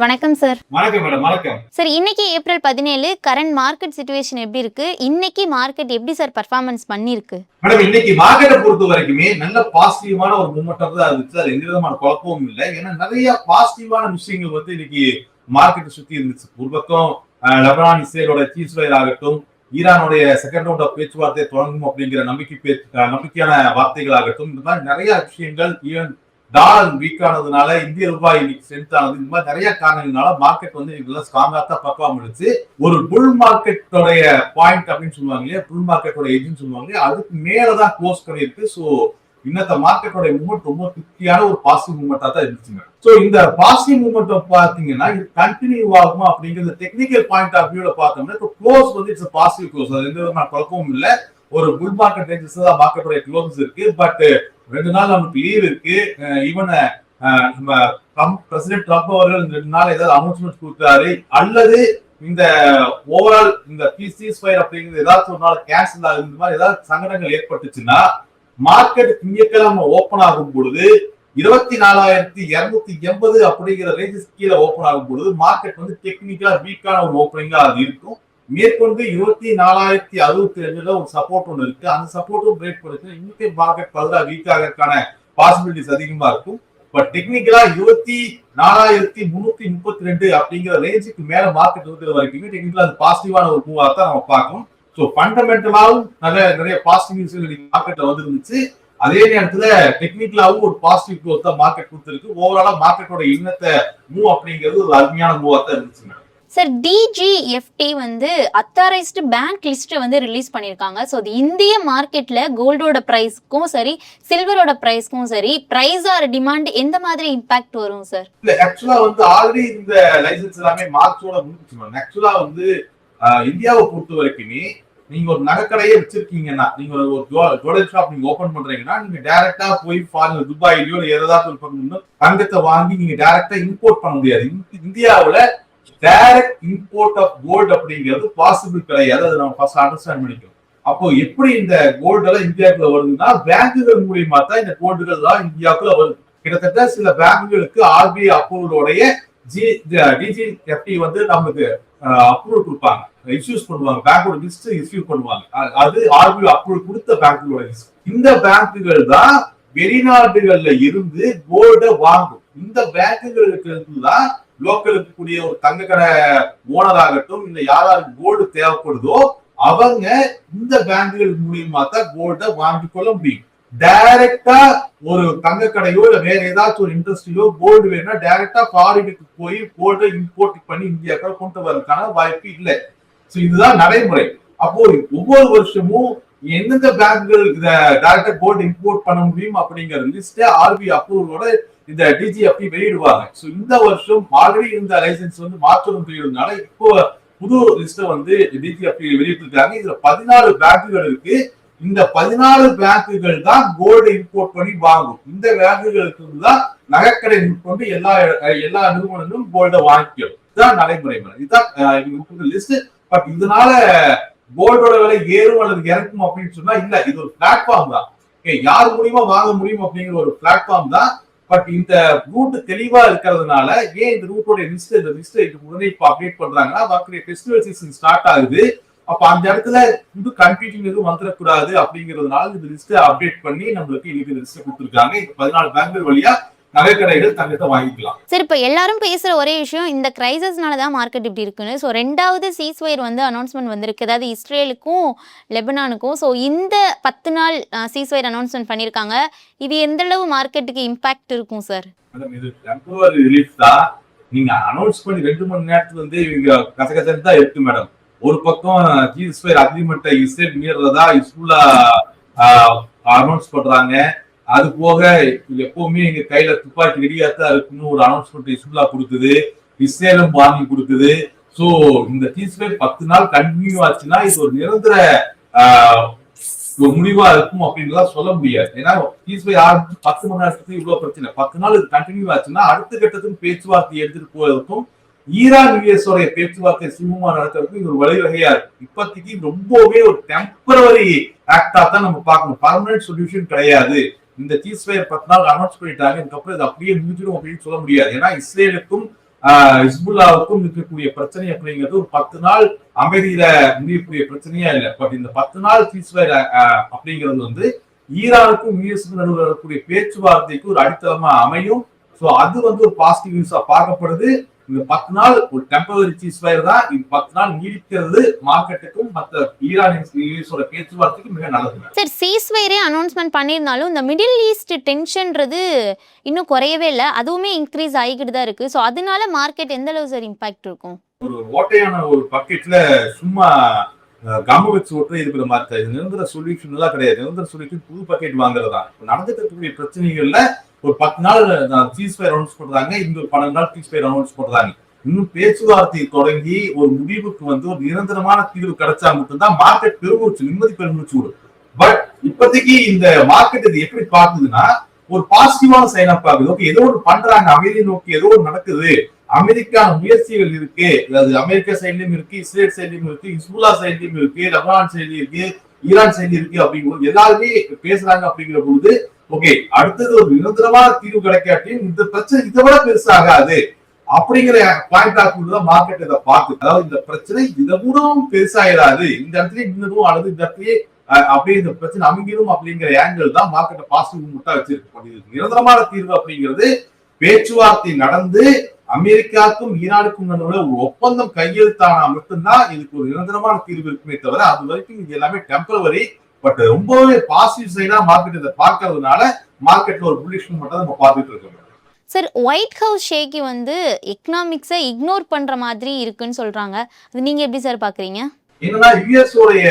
வணக்கம் சார். வணக்கம் மேடம். வணக்கம் சார். இன்னைக்கு ஏப்ரல் 17 கரண்ட் மார்க்கெட் சிச்சுவேஷன் எப்படி இருக்கு? இன்னைக்கு மார்க்கெட் எப்படி சார் பர்ஃபார்மன்ஸ் பண்ணிருக்கு? மேடம், இன்னைக்கு மார்க்கெட்டை பொறுத்த வரைக்குமே நல்ல பாசிட்டிவான ஒரு மூமெண்டம் தான் இருந்துச்சு. அது எந்த விதமான குழப்பமும் இல்லை. ஏன்னா நிறைய பாசிட்டிவான விஷயங்கள் இன்னைக்கு மார்க்கெட்டை சுத்தி இருந்துச்சு. ஒரு பக்கம் லெபனான் இஸ்ரேலோட சீஸ்ஃபயர் ஆகட்டும், ஈரானுடைய செகண்ட் ரவுண்ட் ஆஃப் பேச்சுவார்த்தை தொடங்கும் அப்படிங்கிற நம்பிக்கையான வார்த்தைகள் ஆகட்டும், இந்த மாதிரி நிறைய விஷயங்கள், ஈவன் டாலர் வீக் ஆனதுனால இந்திய ரூபாய் இன்னைக்கு ஸ்ட்ரென்த் ஆனது, இந்த மாதிரி நிறைய காரணங்களால மார்க்கெட் இதெல்லாம் ஸ்ட்ராங்கா தான் பர்ஃபார்ம் பண்ணுச்சு. ஒரு புல் மார்க்கெட்டோடைய பாயிண்ட் அப்படின்னு சொல்லுவாங்க இல்லையா, புல் மார்க்கெட்டோட எஜ்னு சொல்லுவாங்க இல்லையா, அதுக்கு மேலதான் க்ளோஸ் பண்ணிருக்கு. ஸோ இன்னத்த மார்க்கெட்டோட மூவ்மெண்ட் ரொம்ப திருப்தியான ஒரு பாசிட்டிவ் மூவ்மெண்டா தான் இருந்துச்சுங்க. ஸோ இந்த பாசிட்டிவ் மூவ்மெண்ட் பாத்தீங்கன்னா இது கண்டினியூ ஆகுமா அப்படிங்கிறது டெக்னிக்கல் பாயிண்ட் ஆஃப் வியூல பார்த்தோம்னா இப்போ க்ளோஸ் இட்ஸ் பாசிட்டிவ் க்ளோஸ். அது எந்த விதமான குழப்பமும் இல்லை. ஒரு புல் மார்க்கெட் ரேஞ்சஸ் தான் மார்க்கெட்டோட க்ளோசஸ் இருக்கு. பட் 2 நாள் நமக்கு லீவ் இருக்கு. ஈவன் நம்ம பிரசிடென்ட் ட்ரம்ப் அவர்கள் 2 நாள் ஏதாவது அனௌன்ஸ்மெண்ட் கொடுத்தாரு, அல்லது இந்த ஓவரால் இந்த சீஸ்ஃபயர் அப்படிங்கிறது ஏதாச்சும் ஒரு நாள் கேன்சல் ஆகுது, இந்த மாதிரி ஏதாவது சங்கடங்கள் ஏற்பட்டுச்சுன்னா மார்க்கெட் திங்கட்கிழமை ஓபன் ஆகும் பொழுது 24,280 அப்படிங்கிற ரேஞ்சஸ் கீழே ஓபன் ஆகும் பொழுது மார்க்கெட் டெக்னிக்கலா வீக்கான ஒரு ஓப்பனிங்கா அது இருக்கும். மேற்கொண்டு 24,062 ஒரு சப்போர்ட் ஒன்று இருக்கு. அந்த சப்போர்ட்டும் பிரேக் பண்ணுச்சு. இன்னைக்கு மார்க்கெட் பதிலாக வீக் ஆகிறதுக்கான பாசிபிலிட்டிஸ் அதிகமா இருக்கும். பட் டெக்னிக்கலா 24,332 அப்படிங்கிற ரேஞ்சுக்கு மேல மார்க்கெட் இருக்கிற வரைக்குமே டெக்னிக்கலா அது பாசிட்டிவான ஒரு மூவா தான் நம்ம பார்க்கணும். ஸோ ஃபண்டமெண்டலாவும் நிறைய பாசிட்டிவ் விஷயங்கள் மார்க்கெட்ல வந்துருந்துச்சு. அதே நேரத்துல டெக்னிக்கலாவும் ஒரு பாசிட்டிவ் க்ரோத் தான் மார்க்கெட் கொடுத்துருக்கு. ஓவராலா மார்க்கெட்டோட இன்னத்தை மூவ் அப்படிங்கிறது ஒரு அருமையான மூவா தான் இருந்துச்சு. Sir, DGFT authorised bank list release பண்ணிருக்காங்க. ஸோ அது இந்திய மார்க்கெட்ல கோல்டோட பிரைஸ்க்கும் சரி, சில்வரோட பிரைஸ்க்கும் சரி, பிரைஸ் ஆர் டிமாண்ட் எந்த மாதிரி இம்பாக்ட் வரும் சார்? இல்ல, ஆக்சுவலா ஆல்ரெடி இந்த லைசன்ஸ் எல்லாமே மார்ச்சோட முடிஞ்சிச்சு. ஆக்சுவலா இந்தியாவை பொறுத்த வரைக்குமே நீங்க ஒரு நகைக்கடையே வச்சிருக்கீங்கன்னா, நீங்க ஒரு ஜுவல்லரி ஷாப் நீங்க ஓபன் பண்றீங்கன்னா, நீங்க டைரக்டா போய் ஃபாரின் துபாயிலயோ ஏதாவது ஒரு தங்கத்தை வாங்கி நீங்க டைரக்டா இம்போர்ட் பண்ண முடியாது. இந்தியாவுல டைரக்ட் இம்போர்ட் ஆஃப் கோல்டு அப்படிங்கிறது பாசிபிள் கிடையாது. அதை நம்ம ஃபர்ஸ்ட் அண்டர்ஸ்டாண்ட் பண்ணிக்கணும். அப்போ எப்படி இந்த கோல்டு எல்லாம் இந்தியாவுக்குள்ள வருதுன்னா, பேங்குகள் மூலியமா தான் இந்த கோல்டுகள் எல்லாம் இந்தியாவுக்குள்ள வருது. கிட்டத்தட்ட சில பேங்குகளுக்கு RBI அப்ரூவலோடைய DGFT நமக்கு அப்ரூவல் கொடுப்பாங்க, இஷ்யூஸ் பண்ணுவாங்க, பேங்கோட லிஸ்ட் இஷ்யூ பண்ணுவாங்க. அது RBI அப்ரூவல் கொடுத்த பேங்குகளோட லிஸ்ட். இந்த பேங்குகள் தான் வெளிநாடுகள்ல இருந்து கோல்ட வாங்கும். இந்த பேங்குகளுக்கு தான் லோக்கலுக்கு கூடிய ஒரு தங்க கடை ஓனர் ஆகட்டும், இல்ல யாராருக்கு கோல்டு தேவைப்படுதோ அவங்க இந்த பேங்குகள் மூலியமா தான் கோல்ட வாங்கி கொள்ள முடியும். டைரக்டா ஒரு தங்க கடையோ இல்ல வேற ஏதாச்சும் ஒரு இண்டஸ்ட்ரியோ கோல்டு வேணும்னா டைரக்டா ஃபாரினுக்கு போய் கோல்ட இம்போர்ட் பண்ணி இந்தியாவுக்கு கொண்டு வரதுக்கான வாய்ப்பு இல்லை. சோ இதுதான் நடைமுறை. அப்போ ஒவ்வொரு வருஷமும் எந்தெந்த பேங்குகள் டைரக்டா கோல்டு இம்போர்ட் பண்ண முடியும் அப்படிங்கிற லிஸ்ட் RBI அப்ரூவலோட இந்த DGFT வெளியிடுவாங்க. சோ இந்த வருஷம் ஆல்ரெடி இந்த லைசன்ஸ் மாற்றம் செய்யறதுனால இப்போ புது லிஸ்ட் DGFT வெளியிட்டிருக்காங்க. இதுல 14 பேங்குகள் இருக்கு. இந்த 14 பேங்குகள் தான் கோல்டு இம்போர்ட் பண்ணி வாங்கும். இந்த பேங்குகளுக்கு தான் நகைக்கடை கொண்டு எல்லா நிறுவனங்களும் கோல்ட வாங்கிக்கும். இதுதான் நடைமுறை. இதுதான் லிஸ்ட். பட் இதனால கோல்டோட விலை ஏறும் அல்லது இறக்கும் அப்படின்னு சொன்னா இல்ல, இது ஒரு பிளாட்ஃபார்ம் தான். யார் மூலியமா வாங்க முடியும் அப்படிங்கிற ஒரு பிளாட்ஃபார்ம் தான். பட் இந்த ரூட் தெளிவா இருக்கிறதுனால ஏன் இந்த ரூட்டோட லிஸ்ட் உடனே இப்ப அப்டேட் பண்றாங்கன்னா, ஃபெஸ்டிவல் சீசன் ஸ்டார்ட் ஆகுது. அப்ப அந்த இடத்துல புது கன்ஃபியூஷன் எதுவும் வந்துடக்கூடாது அப்படிங்கிறதுனால இந்த லிஸ்ட் அப்டேட் பண்ணி நம்மளுக்கு இன்னைக்கு லிஸ்ட் கொடுத்துருக்காங்க. இந்த 14 பேங்குகள் வழியா நகைக்கடைகள் தங்கத்தை வாங்கிக்கலாம். சரி, இப்ப எல்லாரும் பேசுற ஒரே விஷயம் இந்த கிரைசிஸ்னாலதான் மார்க்கெட் இப்படி இருக்குன்னு. ஸோ 2வது சீஸ்ஃபயர் அனௌன்ஸ்மெண்ட் வந்திருக்கு, அதாவது இஸ்ரேலுக்கும் லெபனானுக்கும். ஸோ இந்த 10 நாள் சீஸ்ஃபயர் அனௌன்ஸ்மெண்ட் பண்ணியிருக்காங்க. இது எந்த அளவு மார்க்கெட்டுக்கு இம்பாக்ட் இருக்கும் சார்? மேடம், இது டெம்பரரி ரிலீஃப் தான். நீங்க அனௌன்ஸ் பண்ணி 2 மணி நேரத்துல இவங்க கசகசன்னு தான் இருக்கு மேடம். ஒரு பக்கம் சீஸ்ஃபயர் அக்ரிமெண்ட்டை இஸ்ரேல் மீறதா இஸ்ரூலா அனௌன்ஸ் பண்றாங்க. அது போக எப்பவுமே எங்க கையில துப்பாக்கி ரெடியாத்தான் இருக்குன்னு ஒரு அனௌன்ஸ்மெண்ட் இஸ்ரூலா கொடுக்குது, இஸ்ரேலும் வாங்கி கொடுக்குது. சோ இந்த சீஸ்ஃபயர் 10 நாள் கண்டினியூ ஆச்சுன்னா இது ஒரு நிரந்தர முடிவா இருக்கும் அப்படின்னு சொல்ல முடியாது. ஏன்னா சீஸ்ஃபயர் ஆரம்பிச்சு 10 மணி நேரத்துக்கு இவ்வளவு பிரச்சனை. 10 நாள் இது கண்டினியூ ஆச்சுன்னா அடுத்த கட்டத்துக்கு பேச்சுவார்த்தை எடுத்துட்டு போவதற்கும் ஈரான் US பேச்சுவார்த்தை சுமூகமா நடத்துறதுக்கு இது ஒரு வழிவகையா இருக்கு. இப்போதைக்கு ரொம்பவே ஒரு டெம்பரரி ஆக்டா தான் நம்ம பார்க்கணும். பர்மனன்ட் சொல்யூஷன் கிடையாது. இந்த சீஸ்ஃபயர் 10 நாள் அனௌன்ஸ் பண்ணிட்டாங்க, இதுக்கப்புறம் இது அப்படியே முடிஞ்சிடும் அப்படின்னு சொல்ல முடியாது. ஏன்னா இஸ்ரேலுக்கும் ஹிஸ்புல்லாவுக்கும் இருக்கக்கூடிய பிரச்சனை அப்படிங்கிறது ஒரு 10 நாள் அமைதியில முடியக்கூடிய பிரச்சனையா இல்லை. பட் இந்த 10 நாள் சீஸ்ஃபயர் அப்படிங்கிறது வந்து ஈரானுக்கும் யுஎஸ்க்கும் நடுவில் இருக்கக்கூடிய பேச்சுவார்த்தைக்கு ஒரு அடித்தளமா அமையும். சோ அது வந்து ஒரு பாசிட்டிவ் நியூஸா பார்க்கப்படுது. இந்த 10 நாள் ஒரு டெம்பரரி சீஸ்ஃபயர் தான். இது 10 நாள் நீடிக்கிறது மார்க்கெட்டுக்கும் மற்ற ஈரான் யுஎஸோட பேச்சுவார்த்தைக்கும் மிக நல்லது. சார் சீஸ்ஃபயரே அனௌன்ஸ்மெண்ட் பண்ணியிருந்தாலும் இந்த மிடில் ஈஸ்ட் டென்ஷன்றது இன்னும் குறையவே இல்லை, அதுவுமே இன்க்ரீஸ் ஆகிக்கிட்டு தான் இருக்கு. ஸோ அதனால மார்க்கெட் எந்த அளவு சார் இம்பாக்ட் இருக்கும்? ஒரு ஓட்டையான ஒரு பக்கெட்ல சும்மா கம்ம வச்சு ஓட்டுறது இருக்கிற மாதிரி இது நிரந்தர சொல்யூஷன் எல்லாம் கிடையாது. நிரந்தர சொல்யூஷன் புது பக்கெட் வாங்குறது தான். நடந்துட்டு இருக்கக்கூடிய பிரச்சனைகள்ல ஒரு 10 நாள் சீஸ்ஃபயர் அனௌன்ஸ் பண்றாங்க, இந்த ஒரு 12 நாள் சீஸ்ஃபயர் அனௌன்ஸ் பண்றாங்க. இன்னும் பேச்சுவார்த்தை தொடங்கி ஒரு முடிவுக்கு வந்து ஒரு நிரந்தரமான தீர்வு கிடைச்சா மட்டும்தான் மார்க்கெட் பெருமூச்சு நிம்மதி பெருமூச்சு விடும். பட் இப்போதைக்கு இந்த மார்க்கெட் இது எப்படி பாக்குதுன்னா ஒரு பாசிட்டிவான சைனா பாக்குது. ஓகே, ஏதோ ஒன்று பண்றாங்க, அமைதியை நோக்கி ஏதோ ஒன்று நடக்குது, அமெரிக்கா முயற்சிகள் இருக்கு, அதாவது அமெரிக்கா சைட்லயும் இருக்கு, இஸ்ரேல் சைட்லயும் இருக்கு, ஹிஸ்புல்லா சைட்லயும் இருக்கு, லெபனான் சைட்லயும் இருக்கு, ஈரான் சைட்லயும் இருக்கு அப்படிங்கிறது எல்லாருமே பேசுறாங்க. அப்படிங்கிற பொழுது ஓகே, அடுத்தது ஒரு நிரந்தரமான தீர்வு கிடைக்காட்டியும் இந்த பிரச்சனை இதை விட பெருசாகாது அப்படிங்கிற பாயிண்ட் ஆஃப் வியூ தான் மார்க்கெட் இதை பார்த்து. அதாவது இந்த பிரச்சனை இதை கூட பெருசாயிடாது, இந்த இடத்துல இன்னும் அல்லது இந்த இடத்துலயே அப்படியே இந்த பிரச்சனை அமைங்கிடும் அப்படிங்கிற ஆங்கிள் தான் மார்க்கெட்டை பாசிட்டிவ் முட்டா வச்சிருக்கு. நிரந்தரமான தீர்வு அப்படிங்கிறது பேச்சுவார்த்தை நடந்து அமெரிக்காவுக்கும் ஈரானுக்கும் நடுவில் ஒரு ஒப்பந்தம் கையெழுத்தானா மட்டும்தான் இதுக்கு ஒரு நிரந்தரமான தீர்வு இருக்குமே தவிர அது வரைக்கும் இது எல்லாமே டெம்பரவரி. பட் ரொம்பவே பாசிட்டிவ் சைடா மார்க்கெட் இதை பார்க்கறதுனால மார்க்கெட்ல ஒரு புல்லிஷ் மட்டும் நம்ம பார்த்துட்டு இருக்கோம். சார் ஒயிட் ஹவுஸ் ஷேக்கி வந்து எக்கனாமிக்ஸை இக்னோர் பண்ற மாதிரி இருக்குன்னு சொல்றாங்க, அது நீங்க எப்படி சார் பாக்குறீங்க? என்னன்னா யுஎஸ் உடைய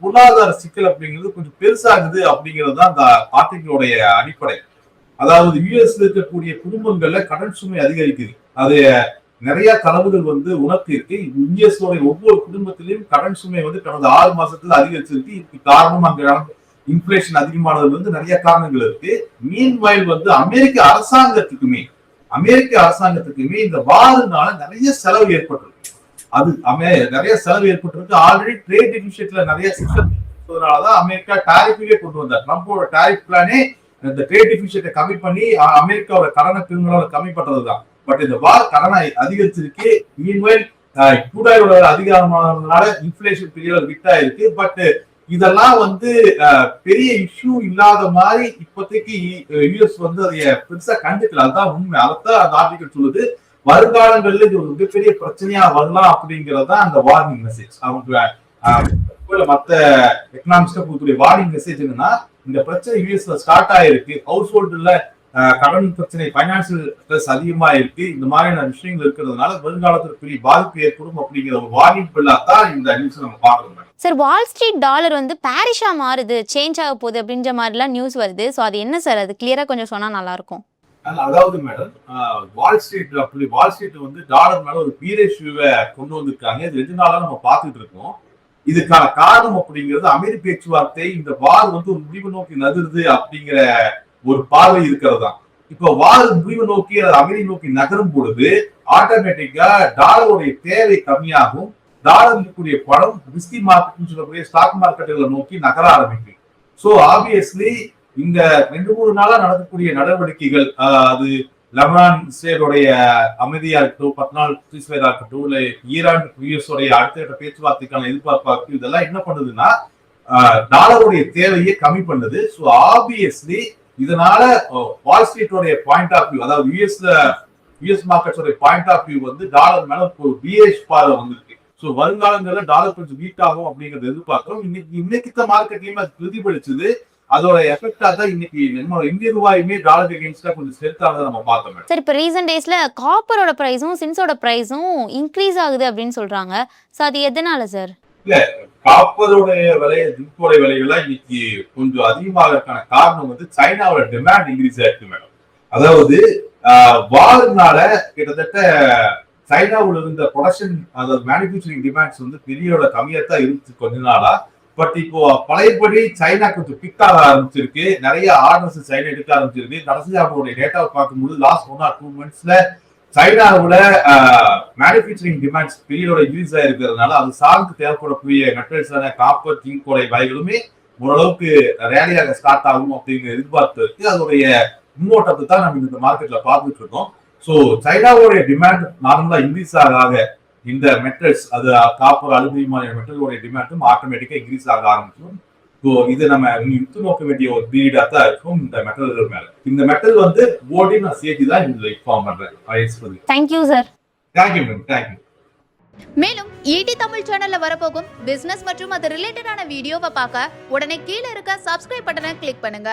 பொருளாதார சிக்கல் அப்படிங்கிறது கொஞ்சம் பெருசாகுது அப்படிங்கிறது தான் அந்த ஆர்டிகிளோடைய அடிப்படை. அதாவது யுஎஸ் இருக்கக்கூடிய குடும்பங்கள்ல கடன் சுமை அதிகரிக்குது. அது நிறைய கனவுகள் வந்து உணர்த்தி இருக்கு. யுஎஸ் ஒவ்வொரு குடும்பத்திலையும் கடன் சுமை வந்து கடந்த 6 மாசத்துல அதிகரிச்சிருக்கு. இதுக்கு காரணம் அங்க இன்ஃபிளேஷன் அதிகமானது வந்து நிறைய காரணங்கள் இருக்கு. மீன்வைல் வந்து அமெரிக்க அரசாங்கத்துக்குமே இந்த வாருனால நிறைய செலவு ஏற்பட்டிருக்கு. அது நிறைய செலவு ஏற்பட்டிருக்கு. ஆல்ரெடி ட்ரேட் டெபிசிட்ல நிறைய சிக்கல் இருந்ததுனாலதான் அமெரிக்கா டாரிஃபே கொண்டு வந்தார். ட்ரம்போட டாரிஃப் பிளானே இந்த ட்ரேட் டெபிசிட்டை கம்மி பண்ணி அமெரிக்காவோட கடனை பெருமளவு கம்மி பண்றதுதான். பட் இந்த வார் கடனை அதிகரிச்சிருக்கு. மீன்வைல் கூடாயோட அதிகமானதுனால இன்ஃபிளேஷன் பெரிய விட்டா இருக்கு. பட் இதெல்லாம் வந்து பெரிய இஷ்யூ இல்லாத மாதிரி இப்போதைக்கு யுஎஸ் வந்து அதை பெருசா கண்டுக்கல. அதுதான் உண்மை. அதைத்தான் அந்த ஆர்டிகல் சொல்லுது. வருங்காலங்கள்ல இது ஒரு மிகப்பெரிய பிரச்சனையா வரலாம் அப்படிங்கறதா அந்த வார்னிங் மெசேஜ். அவங்க மத்த எக்கனாமிக்ஸ்ல கொடுக்கக்கூடிய வார்னிங் மெசேஜ் என்னன்னா இந்த பிரச்சனை யுஎஸ்ல ஸ்டார்ட் ஆயிருக்கு. ஹவுஸ் ஹோல்டுல கடன் பிரச்சனை, பைனான்சியல் ஸ்ட்ரெஸ் அதிகமா இருக்கு. இந்த மாதிரியான விஷயங்கள் இருக்கிறதுனால வருங்காலத்துல பெரிய பாதிப்பு ஏற்படும் அப்படிங்கிற ஒரு வார்னிங் பில்லா தான் இந்த நியூஸ் நம்ம பார்க்கணும். சார் வால் ஸ்ட்ரீட் டாலர் வந்து பாரிஷா மாறுது, சேஞ்ச் ஆக போகுது அப்படின்ற மாதிரிலாம் நியூஸ் வருது. ஸோ அது என்ன சார், அது கிளியரா கொஞ்சம் சொன்னா நல்லா இருக்கும். அதாவது மேடம், வால் ஸ்ட்ரீட் வந்து டாலர் மேல ஒரு பீரிஷ் வியூவை கொண்டு வந்திருக்காங்க. இது 2 நாளா நம்ம பார்த்துட்டு இருக்கோம். இதுக்கான காரணம் அப்படிங்கிறது அமெரிக்க பேச்சுவார்த்தை இந்த வார் வந்து ஒரு முடிவு நோக்கி நகருது அப்படிங்கிற ஒரு பார்வை இருக்கிறது தான். இப்ப வார் முடிவு நோக்கி அமெரிக்க நோக்கி நகரும் பொழுது ஆட்டோமேட்டிக்கா டாலருடைய தேவை கம்மியாகும். டாலர் இருக்கக்கூடிய பணம் ரிஸ்கி மார்க்கெட் சொல்லக்கூடிய ஸ்டாக் மார்க்கெட்டுகளை நோக்கி நகர ஆரம்பிக்கும். சோ ஆப்வியஸ்லி இந்த 2-3 நாளா நடக்கக்கூடிய நடவடிக்கைகள், அது லெபனான் இஸ்ரேலுடைய அமைதியா இருக்கட்டும், 10 நாள் சீஸ்ஃபயரா இருக்கட்டும், இல்ல ஈரான் யுஎஸ் உடைய அடுத்த பேச்சுவார்த்தைக்கான எதிர்பார்ப்பாக்கு இதெல்லாம் என்ன பண்ணுதுன்னா டாலருடைய தேவையை கம்மி பண்ணுது. ஸோ ஆப்வியஸ்லி இதனால வால் ஸ்ட்ரீட்டோடைய பாயிண்ட் ஆஃப் வியூ, அதாவது யுஎஸ் மார்க்கெட்ஸோட பாயிண்ட் ஆஃப் வியூ வந்து டாலர் மேல ஒரு பிஏஷ் பார்வை வந்திருக்கு. ஸோ வருங்காலங்களில் டாலர் கொஞ்சம் வீக் ஆகும் அப்படிங்கறத எதிர்பார்க்கிறோம். இன்னைக்கு மார்க்கெட்லயுமே அது பிரதிபலிச்சது. அதோட எஃபெக்டா தான் இன்னைக்கு நம்ம இந்திய ரூபாயுமே டாலர் அகைன்ஸ்டா கொஞ்சம் ஸ்ட்ரென்த்தானதை நம்ம பார்த்தோம். சார் இப்போ ரீசன்ட் டேஸ்ல காப்பரோட பிரைஸும் சின்ஸோட பிரைஸும் இன்க்ரீஸ் ஆகுது அப்படின்னு சொல்றாங்க. ஸோ அது எதனால சார்? இல்ல, காப்பருடைய விலை, ஜிங்கோட விலைகள்லாம் இன்னைக்கு கொஞ்சம் அதிகமாகிறதுக்கான காரணம் வந்து சைனாவோட டிமாண்ட் இன்க்ரீஸ் ஆயிருக்கு மேடம். அதாவது வார்னால கிட்டத்தட்ட சைனாவில் இருந்த ப்ரொடக்ஷன், அதாவது மேனுஃபேக்சரிங் டிமாண்ட்ஸ் வந்து பெரிய கம்மியா தான் இருந்துச்சு கொஞ்ச நாளா. பட் இப்போ பழையபடி சைனா கொஞ்சம் பிக் ஆக ஆரம்பிச்சிருக்கு. நிறைய ஆர்டர்ஸ் சைனா எடுக்க ஆரம்பிச்சிருக்கு. கடைசி அவங்களுடைய டேட்டாவை பார்க்கும்போது லாஸ்ட் 1 or 2 monthsல சைனாவோட மேனுஃபேக்சரிங் டிமாண்ட்ஸ் பெரிய இன்க்ரீஸ் ஆயிருக்கிறதுனால அது சார்ந்து தேவைப்படக்கூடிய மெட்டீரியல்ஸான காப்பர், ஜிங்கோட வகைகளுமே ஓரளவுக்கு ரேலியாக ஸ்டார்ட் ஆகும் அப்படிங்கிற எதிர்பார்ப்பு இருக்கு. அதோடைய முன்னோட்டத்தை தான் நம்ம இந்த மார்க்கெட்ல பார்த்துட்டு இருக்கோம். ஸோ சைனாவோடைய டிமாண்ட் நார்மலா இன்க்ரீஸ் ஆக இந்த மெட்டல்ஸ், அது காப்பர் அலுமினியம் மெட்டலோடைய டிமாண்டும் ஆட்டோமேட்டிக்கா இன்க்ரீஸ் ஆக ஆரம்பிச்சிடும். ஸோ இது நம்ம உத்து நோக்க வேண்டிய ஒரு பீரியடா தான் இருக்கும் இந்த மெட்டல்கள் மேல. இந்த மெட்டல் வந்து போர்டையும் நான் சேர்த்து தான் இதுல இன்ஃபார்ம் பண்றேன். Thank you sir. Thank you ma'am, thank you. மேலும் ஈடி தமிழ் சேனல்ல வரப்போகும் பிசினஸ் மற்றும் அது ரிலேட்டடான வீடியோவை பார்க்க உடனே கீழே இருக்க சப்ஸ்கிரைப் பட்டனை கிளிக் பண்ணுங்க.